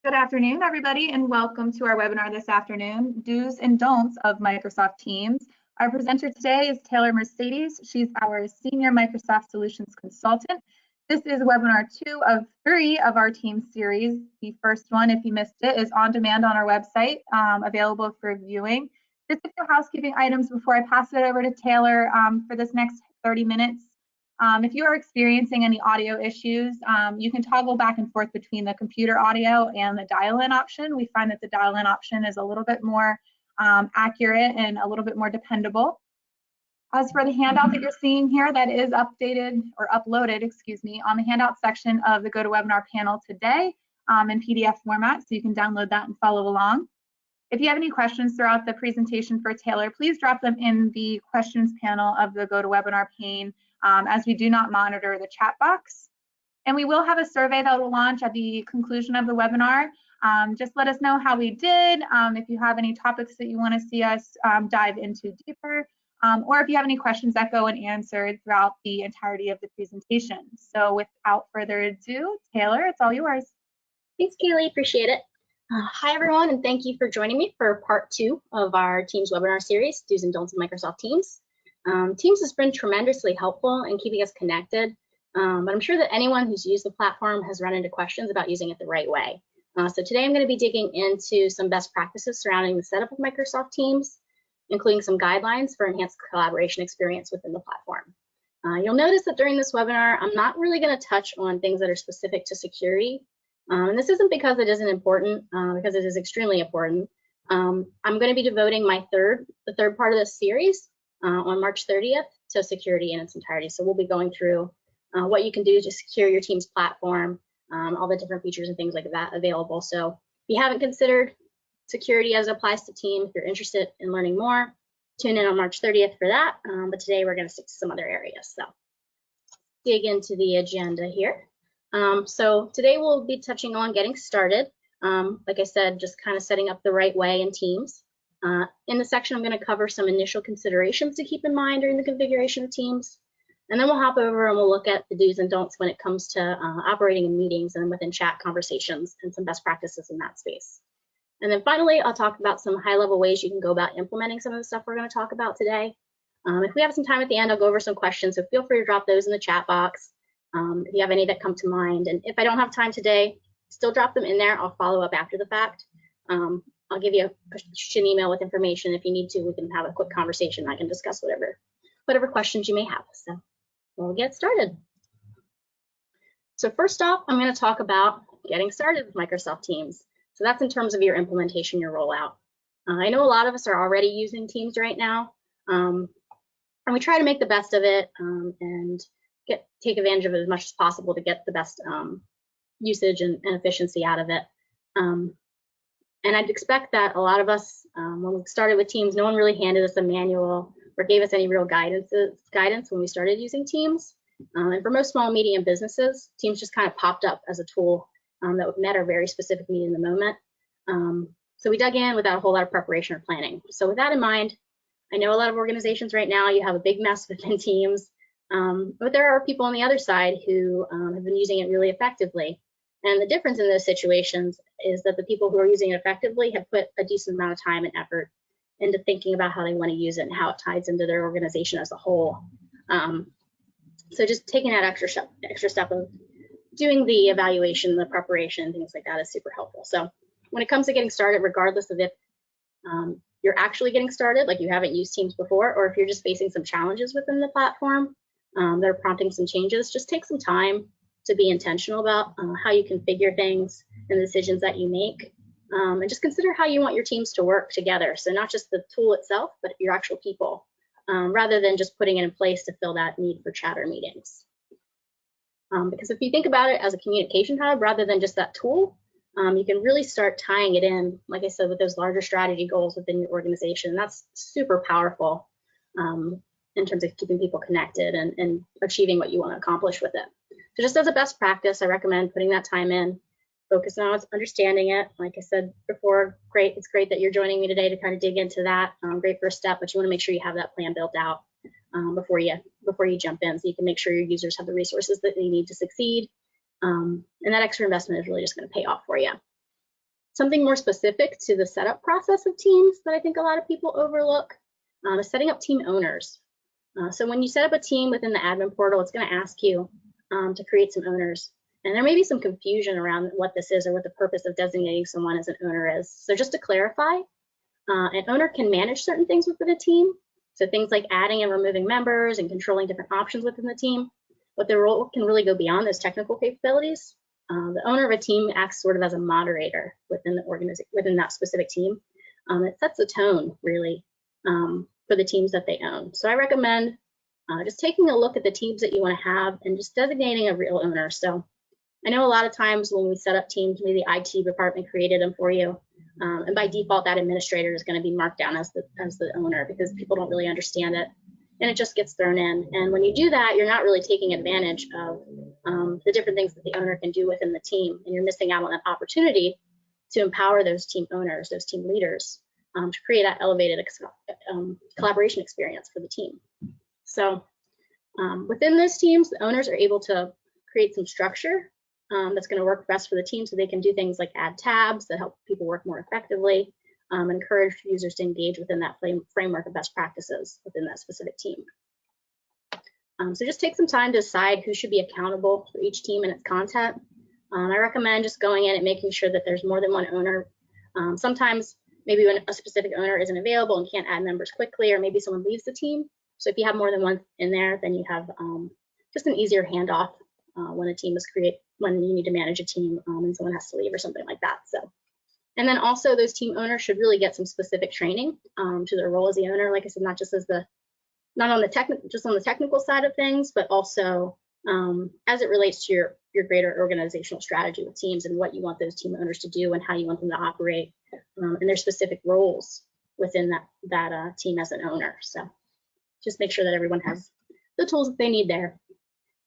Good afternoon, everybody, and welcome to our webinar this afternoon, Do's and Don'ts of Microsoft Teams. Our presenter today is Taylor Mercedes. She's our Senior Microsoft Solutions Consultant. This is webinar 2 of 3 of our Teams series. The first one, if you missed it, is on demand on our website, available for viewing. Just a few housekeeping items before I pass it over to Taylor for this next 30 minutes. If you are experiencing any audio issues, you can toggle back and forth between the computer audio and the dial-in option. We find that the dial-in option is a little bit more accurate and a little bit more dependable. As for the handout that you're seeing here, that is updated or uploaded, excuse me, on the handout section of the GoToWebinar panel today in PDF format, so you can download that and follow along. If you have any questions throughout the presentation for Taylor, please drop them in the questions panel of the GoToWebinar pane, as we do not monitor the chat box. And we will have a survey that will launch at the conclusion of the webinar. Just let us know how we did, if you have any topics that you want to see us dive into deeper, or if you have any questions that go unanswered throughout the entirety of the presentation. So without further ado, Taylor, it's all yours. Thanks, Kaylee, appreciate it. Hi, everyone, and thank you for joining me for part 2 of our Teams webinar series, Do's and Don'ts of Microsoft Teams. Teams has been tremendously helpful in keeping us connected, but I'm sure that anyone who's used the platform has run into questions about using it the right way. So today I'm going to be digging into some best practices surrounding the setup of Microsoft Teams, including some guidelines for enhanced collaboration experience within the platform. You'll notice that during this webinar, I'm not really going to touch on things that are specific to security. And this isn't because it isn't important, because it is extremely important. I'm going to be devoting the third part of this series on March 30th to security in its entirety. So we'll be going through what you can do to secure your Teams platform, all the different features and things like that available. So if you haven't considered security as it applies to Teams, if you're interested in learning more, tune in on March 30th for that. But today we're going to stick to some other areas. So dig into the agenda here. So today we'll be touching on getting started. Like I said, just kind of setting up the right way in Teams. In the section, I'm going to cover some initial considerations to keep in mind during the configuration of Teams. And then we'll hop over and we'll look at the do's and don'ts when it comes to operating in meetings and within chat conversations and some best practices in that space. And then finally, I'll talk about some high-level ways you can go about implementing some of the stuff we're going to talk about today. If we have some time at the end, I'll go over some questions, so feel free to drop those in the chat box if you have any that come to mind. And if I don't have time today, still drop them in there. I'll follow up after the fact. I'll give you an email with information. If you need to, we can have a quick conversation. I can discuss whatever questions you may have. So we'll get started. So first off, I'm going to talk about getting started with Microsoft Teams. So that's in terms of your implementation, your rollout. I know a lot of us are already using Teams right now, and we try to make the best of it and take advantage of it as much as possible to get the best usage and efficiency out of it. And I'd expect that a lot of us, when we started with Teams, no one really handed us a manual or gave us any real guidance when we started using Teams. And for most small and medium businesses, Teams just kind of popped up as a tool that met our very specific need in the moment. So we dug in without a whole lot of preparation or planning. So with that in mind, I know a lot of organizations right now, you have a big mess within Teams, but there are people on the other side who have been using it really effectively. And the difference in those situations is that the people who are using it effectively have put a decent amount of time and effort into thinking about how they want to use it and how it ties into their organization as a whole. So just taking that extra step of doing the evaluation, the preparation, things like that is super helpful. So when it comes to getting started, regardless of if you're actually getting started, like you haven't used Teams before, or if you're just facing some challenges within the platform that are prompting some changes, just take some time to be intentional about how you configure things and the decisions that you make. And just consider how you want your teams to work together. So not just the tool itself, but your actual people, rather than just putting it in place to fill that need for chatter meetings. Because if you think about it as a communication hub rather than just that tool, you can really start tying it in, like I said, with those larger strategy goals within your organization. That's super powerful in terms of keeping people connected and achieving what you want to accomplish with it. So just as a best practice, I recommend putting that time in, focusing on understanding it. Like I said before, it's great that you're joining me today to kind of dig into that. Great first step, but you want to make sure you have that plan built out before you jump in, so you can make sure your users have the resources that they need to succeed. And that extra investment is really just going to pay off for you. Something more specific to the setup process of teams that I think a lot of people overlook is setting up team owners. So when you set up a team within the admin portal, it's going to ask you to create some owners. And there may be some confusion around what this is or what the purpose of designating someone as an owner is. So just to clarify, an owner can manage certain things within a team. So things like adding and removing members and controlling different options within the team. But their role can really go beyond those technical capabilities. The owner of a team acts sort of as a moderator within the organization, within that specific team. It sets the tone really for the teams that they own. So I recommend just taking a look at the teams that you want to have and just designating a real owner. So I know a lot of times when we set up teams, maybe the IT department created them for you, and by default that administrator is going to be marked down as the owner because people don't really understand it, and it just gets thrown in. And when you do that, you're not really taking advantage of the different things that the owner can do within the team, and you're missing out on that opportunity to empower those team owners, those team leaders, to create that elevated collaboration experience for the team. So within those teams, the owners are able to create some structure that's going to work best for the team, so they can do things like add tabs that help people work more effectively, encourage users to engage within that framework of best practices within that specific team. So just take some time to decide who should be accountable for each team and its content. I recommend just going in and making sure that there's more than one owner. Sometimes maybe when a specific owner isn't available and can't add members quickly, or maybe someone leaves the team. So if you have more than one in there, then you have just an easier handoff when a team is when you need to manage a team and someone has to leave or something like that. So, and then also those team owners should really get some specific training to their role as the owner. Like I said, not just on the technical side of things, but also as it relates to your greater organizational strategy with teams and what you want those team owners to do and how you want them to operate and their specific roles within that team as an owner. So just make sure that everyone has the tools that they need there.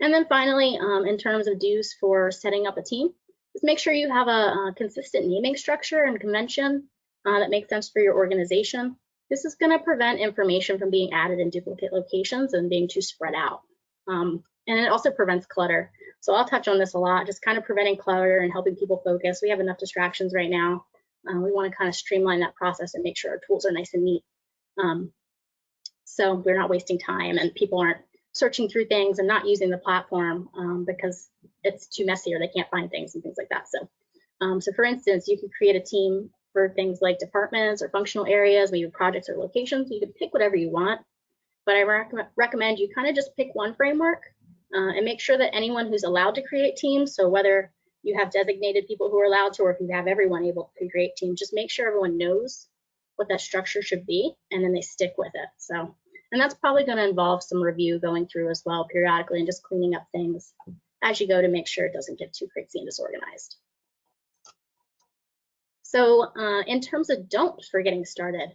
And then finally, in terms of dues for setting up a team, just make sure you have a consistent naming structure and convention that makes sense for your organization. This is going to prevent information from being added in duplicate locations and being too spread out. And it also prevents clutter. So I'll touch on this a lot, just kind of preventing clutter and helping people focus. We have enough distractions right now. We want to kind of streamline that process and make sure our tools are nice and neat. So we're not wasting time and people aren't searching through things and not using the platform because it's too messy or they can't find things and things like that. So for instance, you can create a team for things like departments or functional areas, maybe projects or locations. You can pick whatever you want, but I recommend you kind of just pick one framework and make sure that anyone who's allowed to create teams, so whether you have designated people who are allowed to or if you have everyone able to create teams, just make sure everyone knows what that structure should be and then they stick with it. So, and that's probably going to involve some review going through as well periodically and just cleaning up things as you go to make sure it doesn't get too crazy and disorganized. So in terms of don'ts for getting started,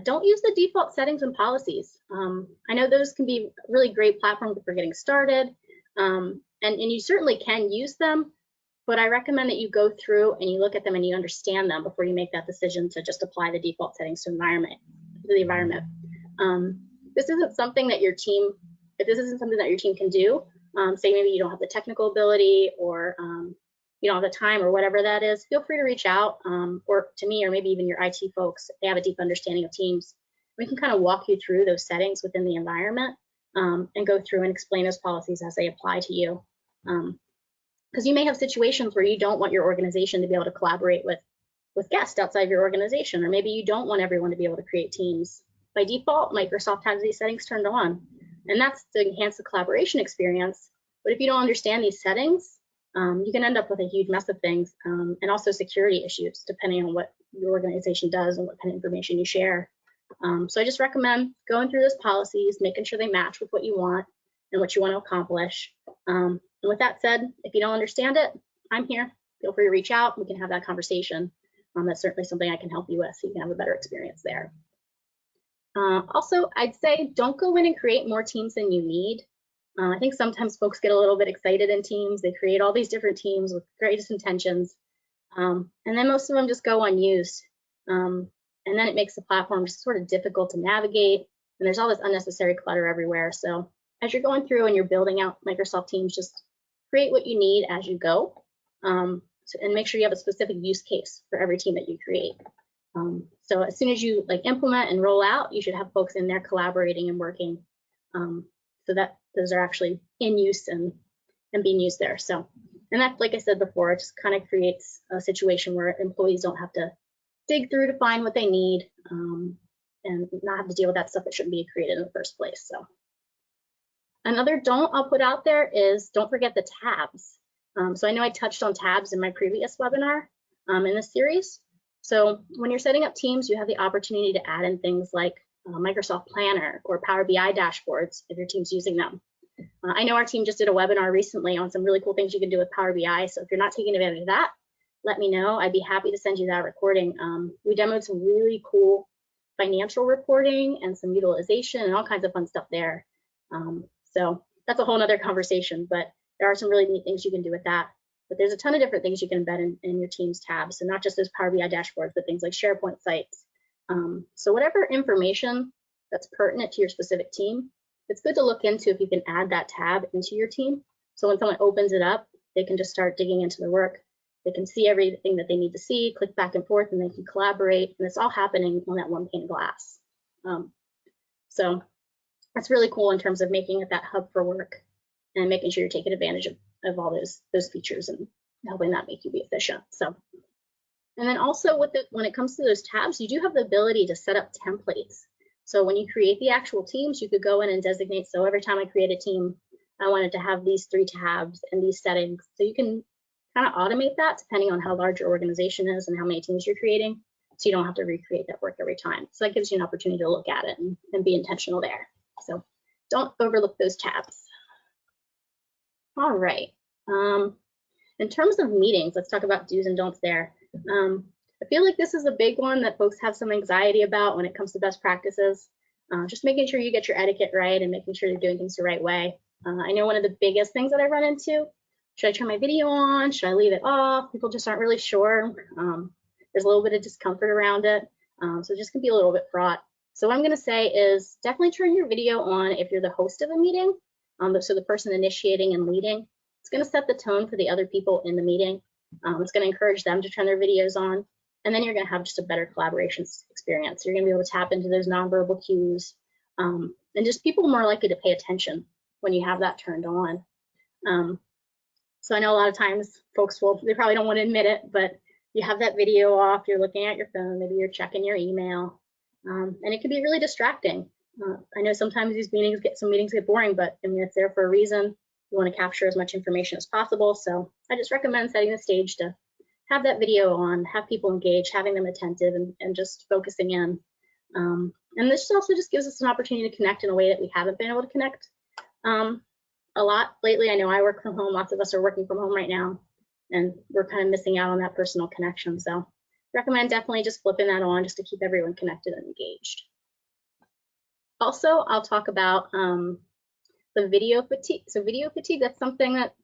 don't use the default settings and policies. I know those can be really great platforms for getting started, and you certainly can use them, but I recommend that you go through and you look at them and you understand them before you make that decision to just apply the default settings to the environment. This isn't something that your team, if this isn't something that your team can do, say maybe you don't have the technical ability or you don't have the time or whatever that is, feel free to reach out or to me or maybe even your IT folks if they have a deep understanding of Teams. We can kind of walk you through those settings within the environment and go through and explain those policies as they apply to you. Because you may have situations where you don't want your organization to be able to collaborate with guests outside of your organization, or maybe you don't want everyone to be able to create teams. By default, Microsoft has these settings turned on, and that's to enhance the collaboration experience. But if you don't understand these settings, you can end up with a huge mess of things and also security issues, depending on what your organization does and what kind of information you share. So I just recommend going through those policies, making sure they match with what you want and what you want to accomplish. And with that said, if you don't understand it, I'm here. Feel free to reach out. We can have that conversation. That's certainly something I can help you with so you can have a better experience there. Also, I'd say don't go in and create more teams than you need. I think sometimes folks get a little bit excited in teams. They create all these different teams with greatest intentions, and then most of them just go unused. And then it makes the platform just sort of difficult to navigate, and there's all this unnecessary clutter everywhere. So as you're going through and you're building out Microsoft Teams, just create what you need as you go. and make sure you have a specific use case for every team that you create. So as soon as you implement and roll out, you should have folks in there collaborating and working, so that those are actually in use and being used there. So, and that, like I said before, it just kind of creates a situation where employees don't have to dig through to find what they need, and not have to deal with that stuff that shouldn't be created in the first place. So another don't I'll put out there is don't forget the tabs. So I know I touched on tabs in my previous webinar in this series. So when you're setting up teams, you have the opportunity to add in things like Microsoft Planner or Power BI dashboards if your team's using them. I know our team just did a webinar recently on some really cool things you can do with Power BI. So if you're not taking advantage of that, let me know. I'd be happy to send you that recording. We demoed some really cool financial reporting and some utilization and all kinds of fun stuff there. So that's a whole nother conversation, but there are some really neat things you can do with that. But there's a ton of different things you can embed in your team's tabs, and not just those Power BI dashboards, but things like SharePoint sites. So whatever information that's pertinent to your specific team, it's good to look into if you can add that tab into your team. So when someone opens it up, they can just start digging into their work. They can see everything that they need to see, click back and forth, and they can collaborate. And it's all happening on that one pane of glass. So that's really cool in terms of making it that hub for work and making sure you're taking advantage of all those features and helping that make you be efficient. So, and then also when it comes to those tabs, you do have the ability to set up templates. So when you create the actual teams, you could go in and designate, so every time I create a team, I wanted to have these 3 tabs and these settings. So you can kind of automate that depending on how large your organization is and how many teams you're creating, so you don't have to recreate that work every time. So that gives you an opportunity to look at it and be intentional there. So don't overlook those tabs. All right. In terms of meetings, let's talk about do's and don'ts there. I feel like this is a big one that folks have some anxiety about when it comes to best practices. Just making sure you get your etiquette right and making sure you're doing things the right way. I know one of the biggest things that I run into, should I turn my video on? Should I leave it off? People just aren't really sure. There's a little bit of discomfort around it. So it just can be a little bit fraught. So what I'm going to say is definitely turn your video on if you're the host of a meeting. So the person initiating and leading, it's going to set the tone for the other people in the meeting. It's going to encourage them to turn their videos on. And then you're going to have just a better collaboration experience. You're going to be able to tap into those nonverbal cues, and just people are more likely to pay attention when you have that turned on. So I know a lot of times folks they probably don't want to admit it, but you have that video off, you're looking at your phone, maybe you're checking your email, and it can be really distracting. I know sometimes some meetings get boring, but I mean, it's there for a reason. You want to capture as much information as possible. So I just recommend setting the stage to have that video on, have people engage, having them attentive and just focusing in. And this also just gives us an opportunity to connect in a way that we haven't been able to connect a lot lately. I know I work from home, lots of us are working from home right now, and we're kind of missing out on that personal connection. So recommend definitely just flipping that on just to keep everyone connected and engaged. Also, I'll talk about the video fatigue. So video fatigue, that's something that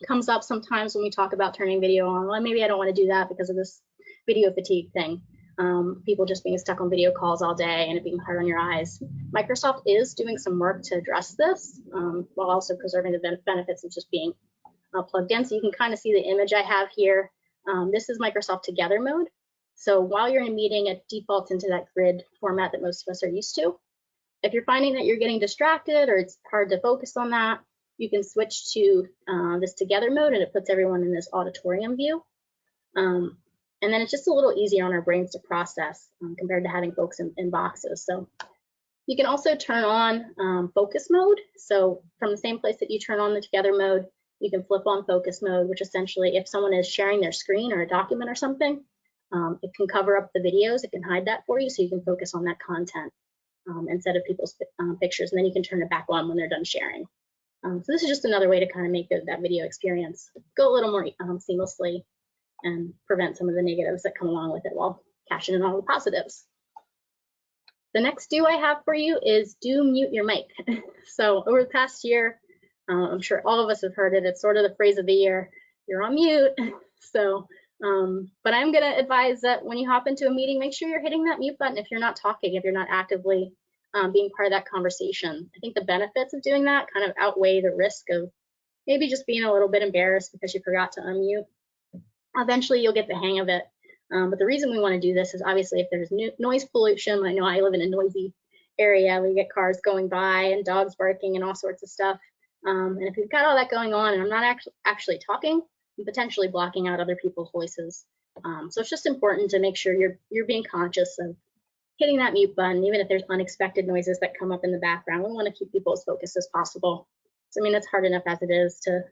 comes up sometimes when we talk about turning video on. Well, maybe I don't want to do that because of this video fatigue thing. People just being stuck on video calls all day and it being hard on your eyes. Microsoft is doing some work to address this while also preserving the benefits of just being plugged in. So you can kind of see the image I have here. This is Microsoft Together mode. So while you're in a meeting, it defaults into that grid format that most of us are used to. If you're finding that you're getting distracted or it's hard to focus on that, you can switch to this Together mode and it puts everyone in this auditorium view. And then it's just a little easier on our brains to process compared to having folks in boxes. So you can also turn on focus mode. So from the same place that you turn on the Together mode, you can flip on focus mode, which essentially if someone is sharing their screen or a document or something, it can cover up the videos. It can hide that for you so you can focus on that content instead of people's pictures. And then you can turn it back on when they're done sharing. So this is just another way to kind of make that video experience go a little more seamlessly and prevent some of the negatives that come along with it while cashing in all the positives. The next do I have for you is do mute your mic. So over the past year, I'm sure all of us have heard it. It's sort of the phrase of the year, you're on mute. So, but I'm gonna advise that when you hop into a meeting, make sure you're hitting that mute button if you're not talking, if you're not actively being part of that conversation. I think the benefits of doing that kind of outweigh the risk of maybe just being a little bit embarrassed because you forgot to unmute. Eventually you'll get the hang of it. But the reason we want to do this is obviously if there's noise pollution. I know I live in a noisy area where you get cars going by and dogs barking and all sorts of stuff. And if you've got all that going on and I'm not actually talking, I'm potentially blocking out other people's voices. So it's just important to make sure you're being conscious of hitting that mute button, even if there's unexpected noises that come up in the background. We want to keep people as focused as possible. So I mean, it's hard enough as it is to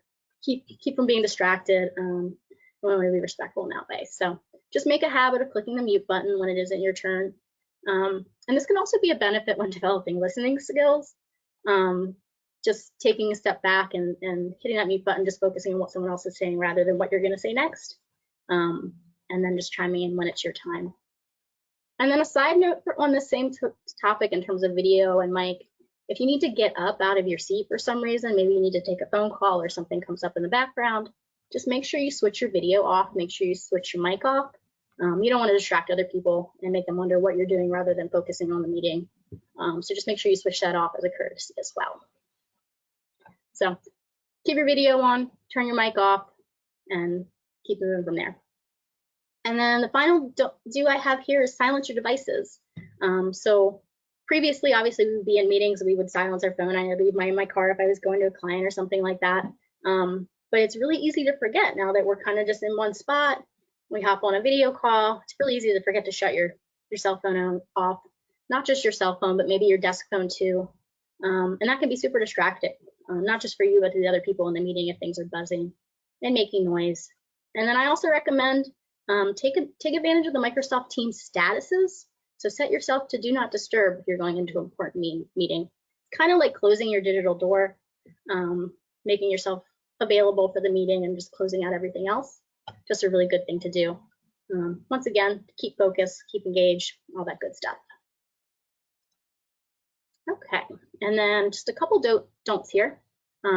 keep from being distracted. We want to be respectful in that way. So just make a habit of clicking the mute button when it isn't your turn. And this can also be a benefit when developing listening skills. Just taking a step back and hitting that mute button, just focusing on what someone else is saying rather than what you're going to say next. And then just chiming in when it's your time. And then a side note on the same topic in terms of video and mic, if you need to get up out of your seat for some reason, maybe you need to take a phone call or something comes up in the background, just make sure you switch your video off, make sure you switch your mic off. You don't want to distract other people and make them wonder what you're doing rather than focusing on the meeting. So just make sure you switch that off as a courtesy as well. So keep your video on, turn your mic off, and keep moving from there. And then the final do I have here is silence your devices. So previously, obviously, we would be in meetings, we would silence our phone. I'd leave mine in my car if I was going to a client or something like that. But it's really easy to forget now that we're kind of just in one spot. We hop on a video call. It's really easy to forget to shut your cell phone off, not just your cell phone, but maybe your desk phone too. And that can be super distracting, not just for you, but to the other people in the meeting if things are buzzing and making noise. And then I also recommend take advantage of the Microsoft Teams statuses. So set yourself to do not disturb if you're going into an important meeting. It's kind of like closing your digital door, making yourself available for the meeting and just closing out everything else. Just a really good thing to do. Once again, keep focused, keep engaged, all that good stuff. Okay, and then just a couple don'ts here.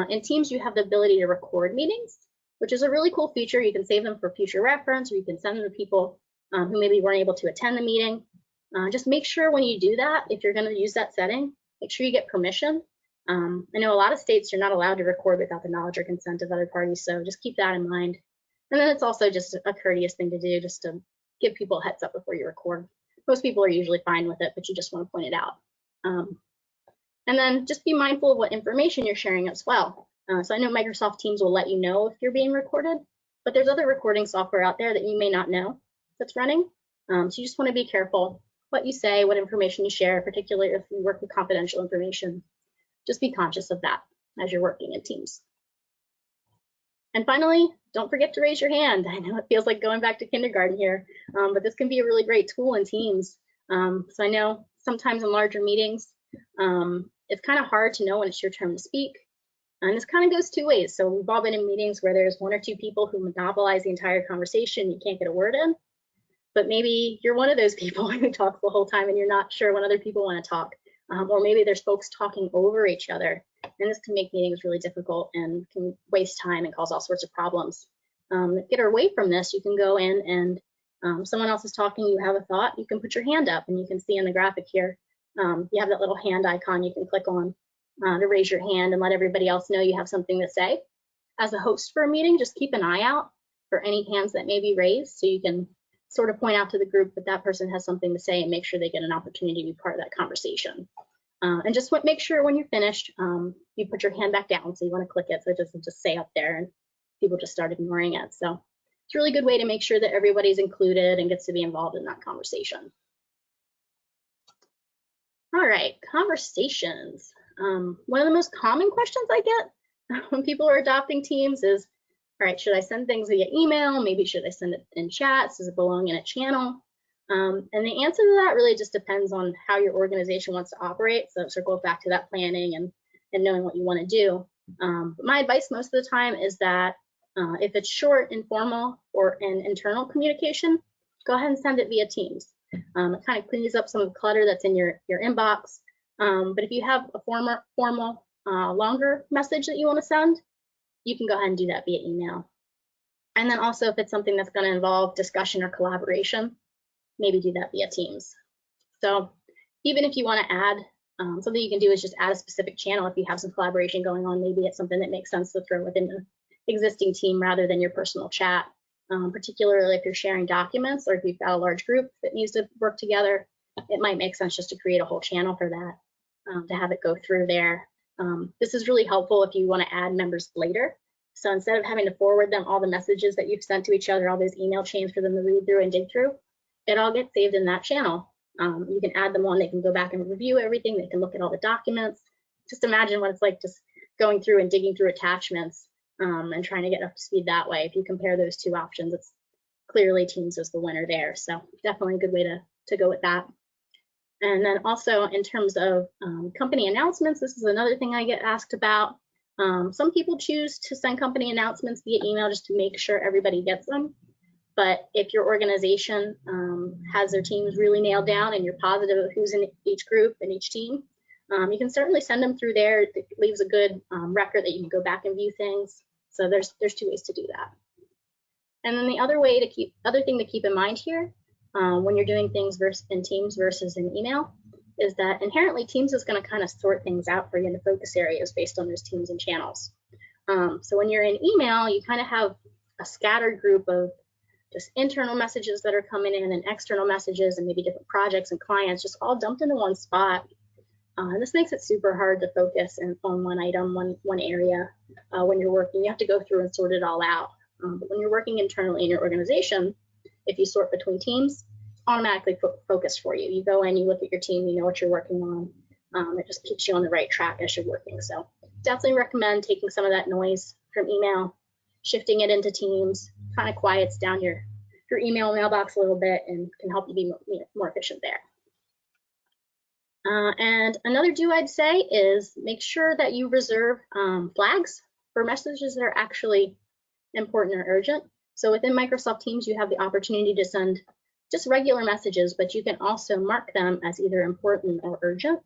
In Teams, you have the ability to record meetings, which is a really cool feature. You can save them for future reference, or you can send them to people who maybe weren't able to attend the meeting. Just make sure when you do that, if you're going to use that setting, make sure you get permission. I know a lot of states you're not allowed to record without the knowledge or consent of other parties, so just keep that in mind. And then it's also just a courteous thing to do, just to give people a heads up before you record. Most people are usually fine with it, but you just want to point it out. And then just be mindful of what information you're sharing as well. So I know Microsoft Teams will let you know if you're being recorded, but there's other recording software out there that you may not know that's running. So you just want to be careful what you say, what information you share, particularly if you work with confidential information. Just be conscious of that as you're working in Teams. And finally, don't forget to raise your hand. I know it feels like going back to kindergarten here, but this can be a really great tool in Teams. So I know sometimes in larger meetings, it's kind of hard to know when it's your turn to speak. And this kind of goes two ways. So we've all been in meetings where there's one or two people who monopolize the entire conversation. You can't get a word in. But maybe you're one of those people who talks the whole time and you're not sure when other people want to talk. Or maybe there's folks talking over each other. And this can make meetings really difficult and can waste time and cause all sorts of problems. To get away from this, you can go in and someone else is talking, you have a thought, you can put your hand up and you can see in the graphic here, you have that little hand icon you can click on to raise your hand and let everybody else know you have something to say. As a host for a meeting, just keep an eye out for any hands that may be raised so you can sort of point out to the group that that person has something to say and make sure they get an opportunity to be part of that conversation. And just make sure when you're finished, you put your hand back down. So you want to click it so it doesn't just stay up there and people just start ignoring it. So it's a really good way to make sure that everybody's included and gets to be involved in that conversation. All right, conversations. One of the most common questions I get when people are adopting Teams is, all right, should I send things via email? Maybe should I send it in chats? Does it belong in a channel? And the answer to that really just depends on how your organization wants to operate. So it circles back to that planning and knowing what you want to do. But my advice most of the time is that if it's short, informal, or an internal communication, go ahead and send it via Teams. It kind of cleans up some of the clutter that's in your inbox. But if you have a formal, longer message that you want to send, you can go ahead and do that via email. And then also if it's something that's going to involve discussion or collaboration, maybe do that via Teams. So even if you want to add, something you can do is just add a specific channel. If you have some collaboration going on, maybe it's something that makes sense to throw within the existing team rather than your personal chat. particularly if you're sharing documents or if you've got a large group that needs to work together. It might make sense just to create a whole channel for that, to have it go through there. This is really helpful if you want to add members later. So instead of having to forward them all the messages that you've sent to each other, all those email chains for them to read through and dig through, it all gets saved in that channel. You can add them on, they can go back and review everything, they can look at all the documents. Just imagine what it's like just going through and digging through attachments and trying to get up to speed that way. If you compare those two options, it's clearly Teams is the winner there. So definitely a good way to go with that. And then also in terms of company announcements, this is another thing I get asked about. Some people choose to send company announcements via email just to make sure everybody gets them. But if your organization has their teams really nailed down and you're positive of who's in each group and each team, you can certainly send them through there. It leaves a good record that you can go back and view things. So there's two ways to do that. And then the other thing to keep in mind here when you're doing things in Teams versus in email is that inherently Teams is going to kind of sort things out for you into focus areas based on those teams and channels. So when you're in email, you kind of have a scattered group of just internal messages that are coming in and external messages and maybe different projects and clients just all dumped into one spot. And this makes it super hard to focus on one item, one area when you're working. You have to go through and sort it all out. But when you're working internally in your organization, if you sort between teams, it's automatically focused for you. You go in, you look at your team, you know what you're working on. It just keeps you on the right track as you're working. So definitely recommend taking some of that noise from email, shifting it into Teams, kind of quiets down your email mailbox a little bit and can help you be more efficient there. And another do I'd say is make sure that you reserve flags for messages that are actually important or urgent. So within Microsoft Teams, you have the opportunity to send just regular messages, but you can also mark them as either important or urgent.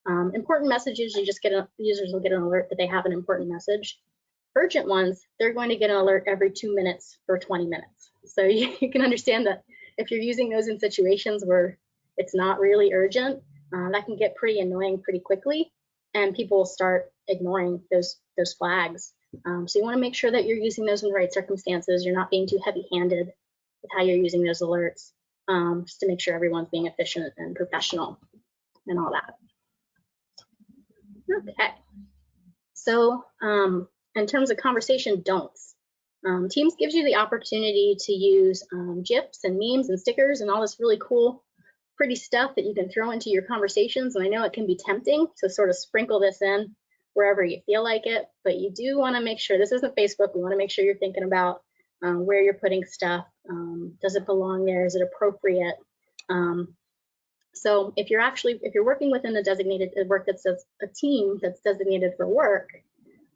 Important messages, users will get an alert that they have an important message. Urgent ones, they're going to get an alert every 2 minutes for 20 minutes. So you can understand that if you're using those in situations where it's not really urgent, that can get pretty annoying pretty quickly, and people will start ignoring those flags. So you want to make sure that you're using those in the right circumstances. You're not being too heavy-handed with how you're using those alerts, just to make sure everyone's being efficient and professional and all that. Okay. So in terms of conversation don'ts, Teams gives you the opportunity to use GIFs and memes and stickers and all this really cool, pretty stuff that you can throw into your conversations. And I know it can be tempting to sort of sprinkle this in wherever you feel like it, but you do want to make sure, this isn't Facebook, we want to make sure you're thinking about where you're putting stuff. Does it belong there? Is it appropriate? So if you're working within a designated work that says a team that's designated for work,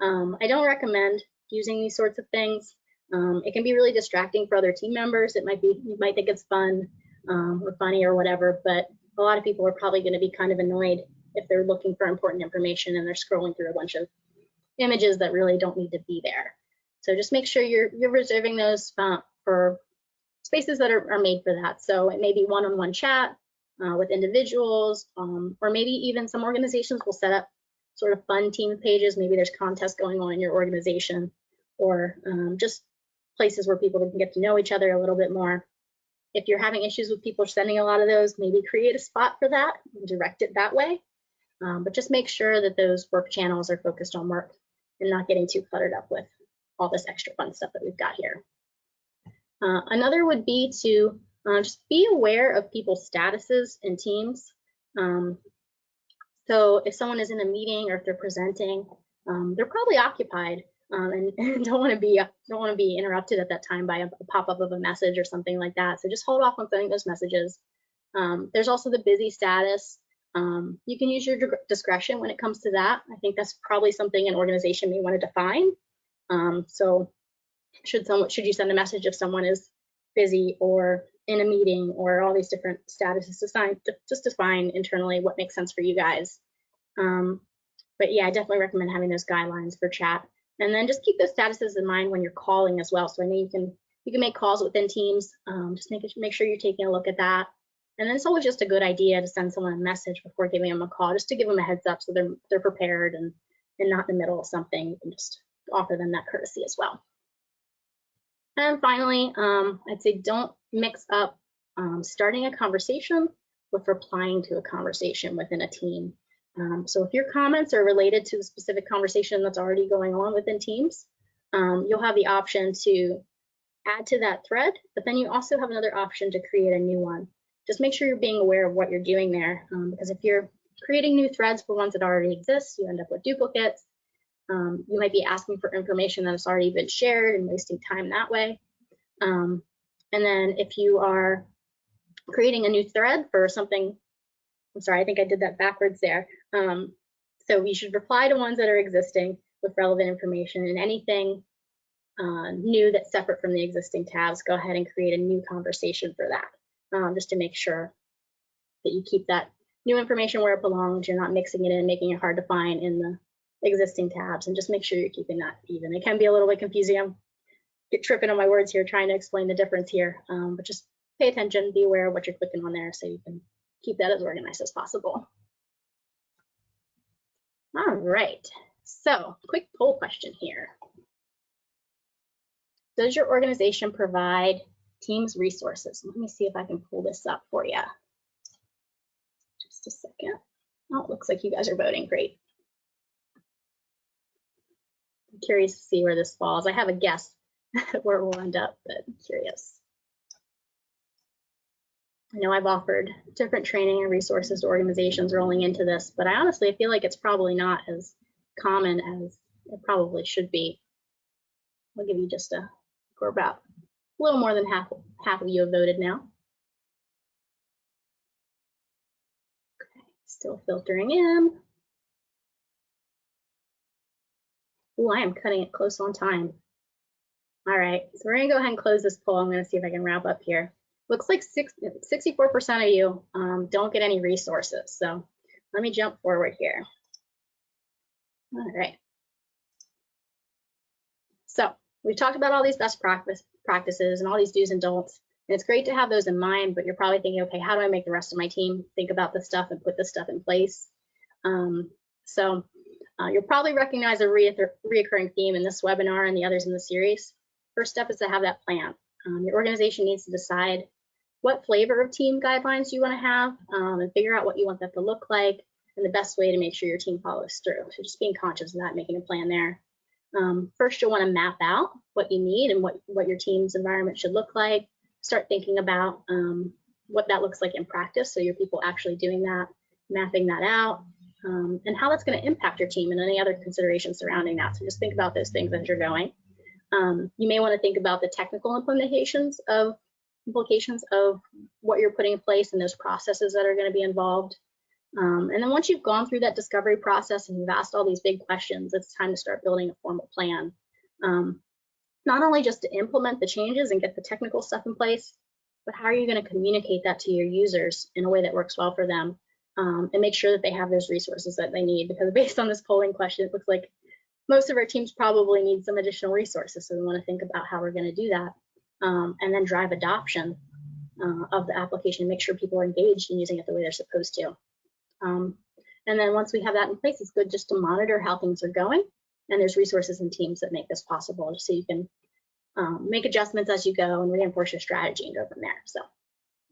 I don't recommend using these sorts of things. It can be really distracting for other team members. You might think it's fun or funny or whatever, but a lot of people are probably going to be kind of annoyed if they're looking for important information and they're scrolling through a bunch of images that really don't need to be there. So just make sure you're reserving those for spaces that are made for that. So it may be one-on-one chat with individuals, or maybe even some organizations will set up sort of fun team pages. Maybe there's contests going on in your organization, or just places where people can get to know each other a little bit more. If you're having issues with people sending a lot of those, maybe create a spot for that and direct it that way. But just make sure that those work channels are focused on work and not getting too cluttered up with all this extra fun stuff that we've got here. Another would be to just be aware of people's statuses in Teams. So if someone is in a meeting or if they're presenting, they're probably occupied and don't want to be interrupted at that time by a pop-up of a message or something like that. So just hold off on sending those messages. There's also the busy status. You can use your discretion when it comes to that. I think that's probably something an organization may want to define. So should you send a message if someone is busy or in a meeting or all these different statuses just define internally what makes sense for you guys. But yeah, I definitely recommend having those guidelines for chat. And then just keep those statuses in mind when you're calling as well. So I know you can make calls within Teams. Just make sure you're taking a look at that. And then it's always just a good idea to send someone a message before giving them a call, just to give them a heads up so they're prepared and not in the middle of something, and just offer them that courtesy as well. And finally, I'd say don't mix up starting a conversation with replying to a conversation within a team. So if your comments are related to the specific conversation that's already going on within Teams, you'll have the option to add to that thread, but then you also have another option to create a new one. Just make sure you're being aware of what you're doing there, because if you're creating new threads for ones that already exist, you end up with duplicates. You might be asking for information that has already been shared and wasting time that way. And then if you are creating a new thread for something, I'm sorry, I think I did that backwards there. So you should reply to ones that are existing with relevant information, and anything new that's separate from the existing tabs, go ahead and create a new conversation for that, just to make sure that you keep that new information where it belongs. You're not mixing it in, making it hard to find in the existing tabs, and just make sure you're keeping that even. It can be a little bit confusing. I'm tripping on my words here trying to explain the difference here, but just pay attention, be aware of what you're clicking on there so you can keep that as organized as possible. All right, so quick poll question here. Does your organization provide Teams resources? Let me see if I can pull this up for you. Just a second. Oh, it looks like you guys are voting. Great. I'm curious to see where this falls. I have a guess where we'll end up, but I'm curious. I know I've offered different training and resources to organizations rolling into this, but I honestly feel like it's probably not as common as it probably should be. I'll give you just for about a little more than half of you have voted now. Okay, still filtering in. Ooh, I am cutting it close on time. All right, so we're gonna go ahead and close this poll. I'm gonna see if I can wrap up here. Looks like 64% of you don't get any resources. So let me jump forward here. All right. So we've talked about all these best practices and all these do's and don'ts. And it's great to have those in mind, but you're probably thinking, okay, how do I make the rest of my team think about this stuff and put this stuff in place? You'll probably recognize a reoccurring theme in this webinar and the others in the series. First step is to have that plan. Your organization needs to decide what flavor of team guidelines you want to have, and figure out what you want that to look like and the best way to make sure your team follows through. So just being conscious of that, making a plan there. First, you'll want to map out what you need and what your team's environment should look like. Start thinking about what that looks like in practice, so your people actually doing that, mapping that out, and how that's going to impact your team and any other considerations surrounding that. So just think about those things as you're going. You may want to think about the technical implications of what you're putting in place and those processes that are going to be involved. And then once you've gone through that discovery process and you've asked all these big questions, it's time to start building a formal plan. Not only just to implement the changes and get the technical stuff in place, but how are you going to communicate that to your users in a way that works well for them, and make sure that they have those resources that they need. Because based on this polling question, it looks like most of our teams probably need some additional resources. So we want to think about how we're going to do that, and then drive adoption of the application, make sure people are engaged in using it the way they're supposed to. And then once we have that in place, it's good just to monitor how things are going. And there's resources and teams that make this possible, just so you can make adjustments as you go and reinforce your strategy and go from there. So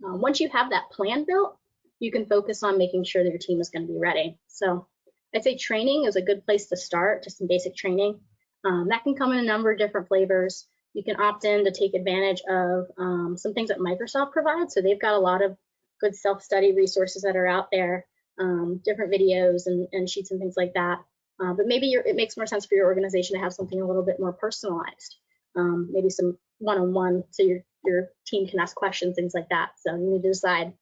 once you have that plan built, you can focus on making sure that your team is going to be ready. So I'd say training is a good place to start, just some basic training. That can come in a number of different flavors. You can opt in to take advantage of some things that Microsoft provides. So they've got a lot of good self-study resources that are out there, different videos and sheets and things like that. But maybe it makes more sense for your organization to have something a little bit more personalized, maybe some one-on-one, so your team can ask questions, things like that. So you need to decide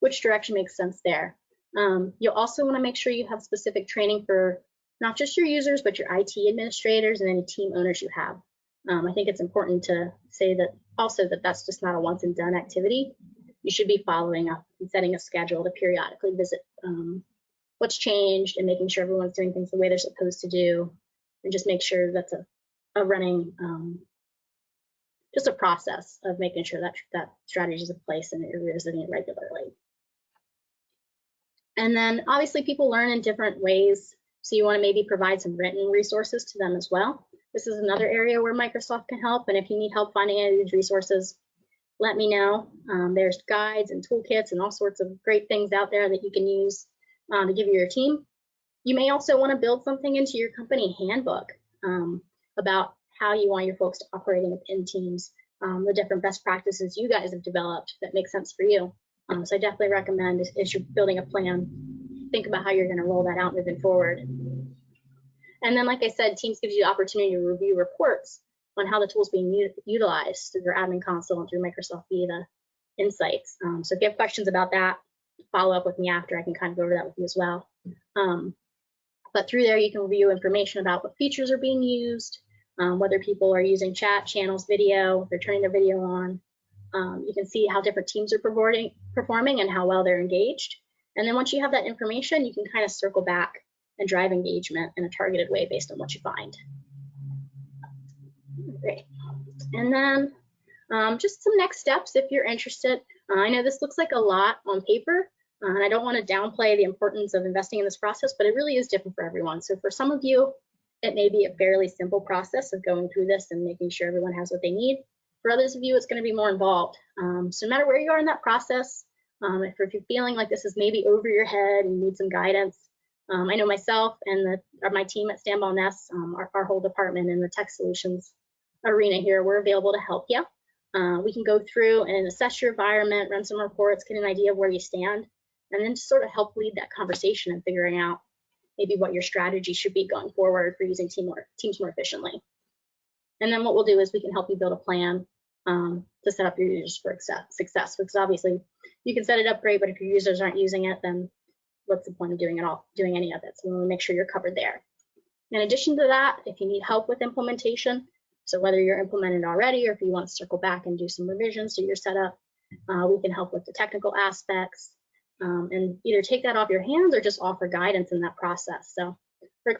which direction makes sense there. You'll also want to make sure you have specific training for not just your users, but your IT administrators and any team owners you have. I think it's important to say that also that that's just not a once and done activity. You should be following up and setting a schedule to periodically visit what's changed and making sure everyone's doing things the way they're supposed to do, and just make sure that's a running, just a process of making sure that strategy is in place and you're revisiting it regularly. And then obviously people learn in different ways, so you want to maybe provide some written resources to them as well. This is another area where Microsoft can help, and if you need help finding any of these resources, let me know. There's guides and toolkits and all sorts of great things out there that you can use to give your team. You may also want to build something into your company handbook about how you want your folks to operate in teams, the different best practices you guys have developed that make sense for you. So I definitely recommend as you're building a plan, think about how you're going to roll that out moving forward. And then, like I said, Teams gives you the opportunity to review reports on how the tool's being utilized through your admin console and through Microsoft Viva Insights. So if you have questions about that, follow up with me after. I can kind of go over that with you as well. But through there, you can review information about what features are being used, whether people are using chat, channels, video, they're turning their video on. You can see how different teams are performing and how well they're engaged. And then once you have that information, you can kind of circle back and drive engagement in a targeted way based on what you find. Great. And then just some next steps if you're interested. I know this looks like a lot on paper, and I don't want to downplay the importance of investing in this process, but it really is different for everyone. So for some of you, it may be a fairly simple process of going through this and making sure everyone has what they need. For others of you, it's going to be more involved. So no matter where you are in that process, if you're feeling like this is maybe over your head and you need some guidance, I know myself and my team at Stanball Nest, our whole department in the tech solutions arena here, we're available to help you. We can go through and assess your environment, run some reports, get an idea of where you stand, and then just sort of help lead that conversation and figuring out maybe what your strategy should be going forward for using Teams more efficiently. And then what we'll do is we can help you build a plan to set up your users for success, because obviously you can set it up great, but if your users aren't using it, then what's the point of doing any of it? So we want to make sure you're covered there. In addition to that, if you need help with implementation, so whether you're implemented already or if you want to circle back and do some revisions to your setup, we can help with the technical aspects and either take that off your hands or just offer guidance in that process. So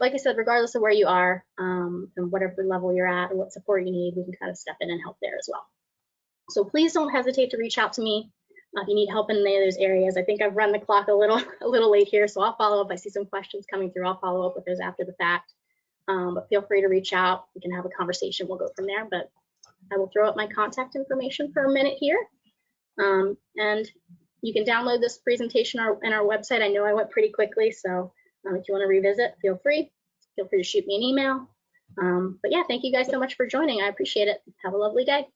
like I said, regardless of where you are and whatever level you're at or what support you need, we can kind of step in and help there as well. So please don't hesitate to reach out to me if you need help in any of those areas. I think I've run the clock a little late here, so I'll follow up. I see some questions coming through. I'll follow up with those after the fact. But feel free to reach out. We can have a conversation. We'll go from there. But I will throw up my contact information for a minute here. And you can download this presentation on our website. I know I went pretty quickly, so if you want to revisit, feel free. Feel free to shoot me an email. But yeah, thank you guys so much for joining. I appreciate it. Have a lovely day.